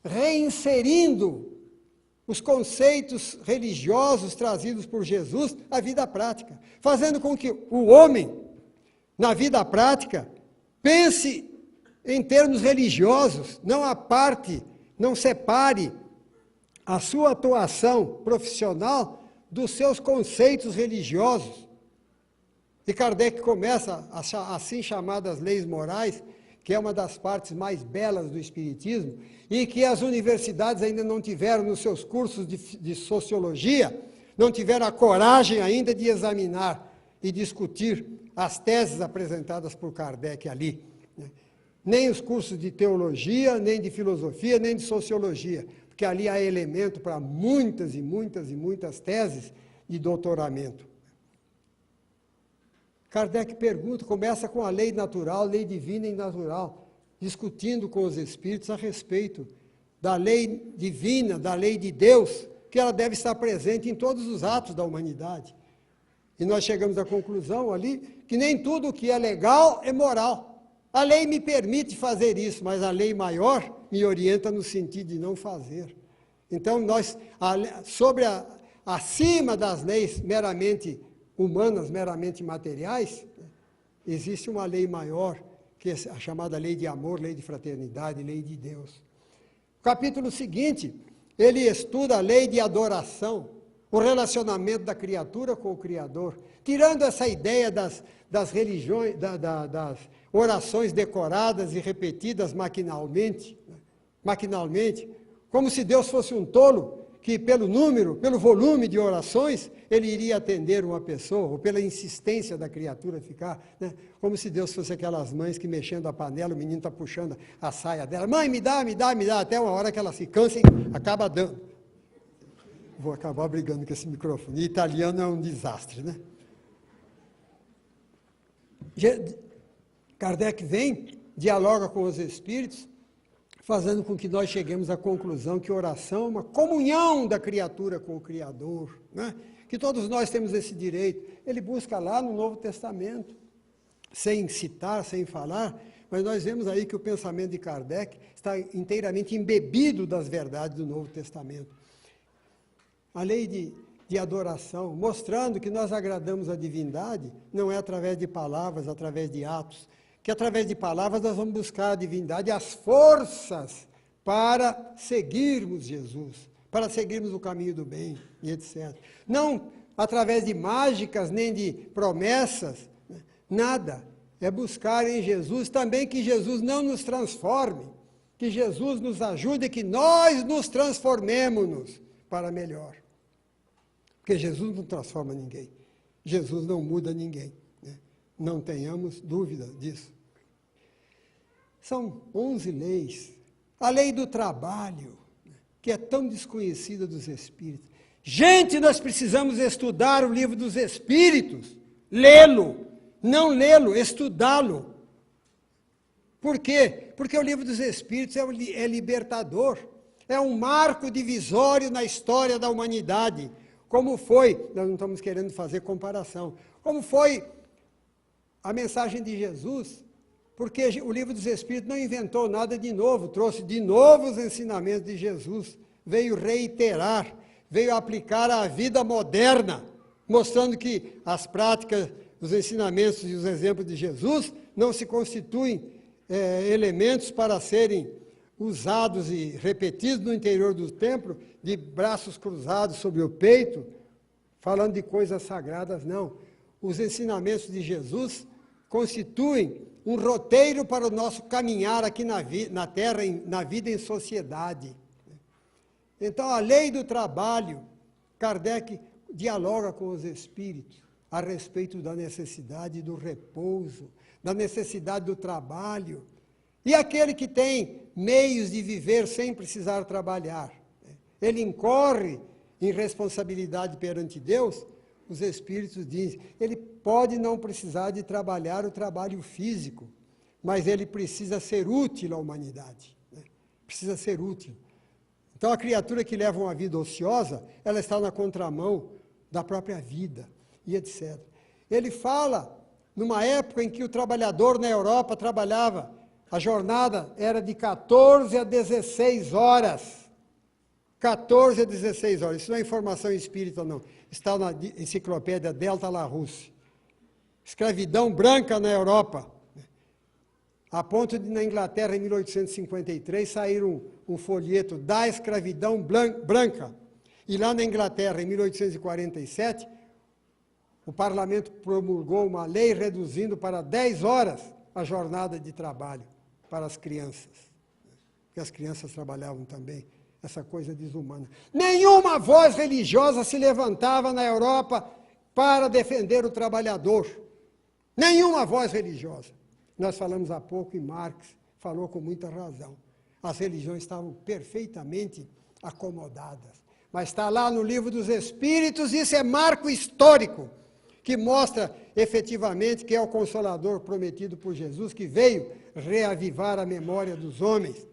reinserindo os conceitos religiosos trazidos por Jesus à vida prática, fazendo com que o homem, na vida prática, pense em termos religiosos, não aparte, não separe a sua atuação profissional dos seus conceitos religiosos. E Kardec começa as assim chamadas leis morais, que é uma das partes mais belas do Espiritismo, e que as universidades ainda não tiveram nos seus cursos de sociologia, não tiveram a coragem ainda de examinar e discutir as teses apresentadas por Kardec ali. Nem os cursos de teologia, nem de filosofia, nem de sociologia, porque ali há elemento para muitas e muitas e muitas teses de doutoramento. Kardec pergunta, começa com a lei natural, lei divina e natural, discutindo com os espíritos a respeito da lei divina, da lei de Deus, que ela deve estar presente em todos os atos da humanidade. E nós chegamos à conclusão ali que nem tudo o que é legal é moral. A lei me permite fazer isso, mas a lei maior me orienta no sentido de não fazer. Então, acima das leis meramente humanas, meramente materiais, existe uma lei maior, que é a chamada lei de amor, lei de fraternidade, lei de Deus. O capítulo seguinte, ele estuda a lei de adoração, o relacionamento da criatura com o Criador, tirando essa ideia das religiões, das orações decoradas e repetidas maquinalmente, como se Deus fosse um tolo, que pelo número, pelo volume de orações, ele iria atender uma pessoa, ou pela insistência da criatura ficar, né? Como se Deus fosse aquelas mães que mexendo a panela, o menino está puxando a saia dela, mãe, me dá, até uma hora que ela se cansa e acaba dando. Vou acabar brigando com esse microfone. E italiano é um desastre, né? Kardec vem, dialoga com os espíritos, fazendo com que nós cheguemos à conclusão que oração é uma comunhão da criatura com o Criador, né? Que todos nós temos esse direito. Ele busca lá no Novo Testamento, sem citar, sem falar, mas nós vemos aí que o pensamento de Kardec está inteiramente embebido das verdades do Novo Testamento. A lei de adoração, mostrando que nós agradamos a divindade, não é através de palavras, através de atos, que através de palavras nós vamos buscar a divindade, as forças para seguirmos Jesus, para seguirmos o caminho do bem, e etc. Não através de mágicas, nem de promessas, nada. É buscar em Jesus também que Jesus não nos transforme, que Jesus nos ajude, que nós nos transformemos para melhor. Porque Jesus não transforma ninguém, Jesus não muda ninguém, né? Não tenhamos dúvida disso. São 11 leis. A lei do trabalho, que é tão desconhecida dos espíritos. Gente, nós precisamos estudar o livro dos espíritos, lê-lo, não lê-lo, estudá-lo. Por quê? Porque o livro dos espíritos é libertador, é um marco divisório na história da humanidade. Como foi, nós não estamos querendo fazer comparação, como foi a mensagem de Jesus, porque o livro dos Espíritos não inventou nada de novo, trouxe de novo os ensinamentos de Jesus, veio reiterar, veio aplicar à vida moderna, mostrando que as práticas, os ensinamentos e os exemplos de Jesus não se constituem elementos para serem usados e repetidos no interior do templo, de braços cruzados sobre o peito, falando de coisas sagradas, não. Os ensinamentos de Jesus constituem um roteiro para o nosso caminhar aqui na Terra, na vida em sociedade. Então, a lei do trabalho, Kardec dialoga com os espíritos a respeito da necessidade do repouso, da necessidade do trabalho. E aquele que tem meios de viver sem precisar trabalhar, ele incorre em responsabilidade perante Deus, os espíritos dizem, ele pode não precisar de trabalhar o trabalho físico, mas ele precisa ser útil à humanidade, né? Precisa ser útil. Então, a criatura que leva uma vida ociosa, ela está na contramão da própria vida, e etc. Ele fala, numa época em que o trabalhador na Europa trabalhava A jornada era de 14 a 16 horas. 14 a 16 horas. Isso não é informação espírita, não. Está na enciclopédia Delta Larousse. Escravidão branca na Europa. A ponto de, na Inglaterra, em 1853, sair um folheto da escravidão branca. E lá na Inglaterra, em 1847, o parlamento promulgou uma lei reduzindo para 10 horas a jornada de trabalho para as crianças. Porque as crianças trabalhavam também, essa coisa desumana. Nenhuma voz religiosa se levantava na Europa para defender o trabalhador. Nenhuma voz religiosa. Nós falamos há pouco e Marx falou com muita razão. As religiões estavam perfeitamente acomodadas. Mas está lá no Livro dos Espíritos, isso é marco histórico, que mostra efetivamente que é o Consolador prometido por Jesus, que veio reavivar a memória dos homens.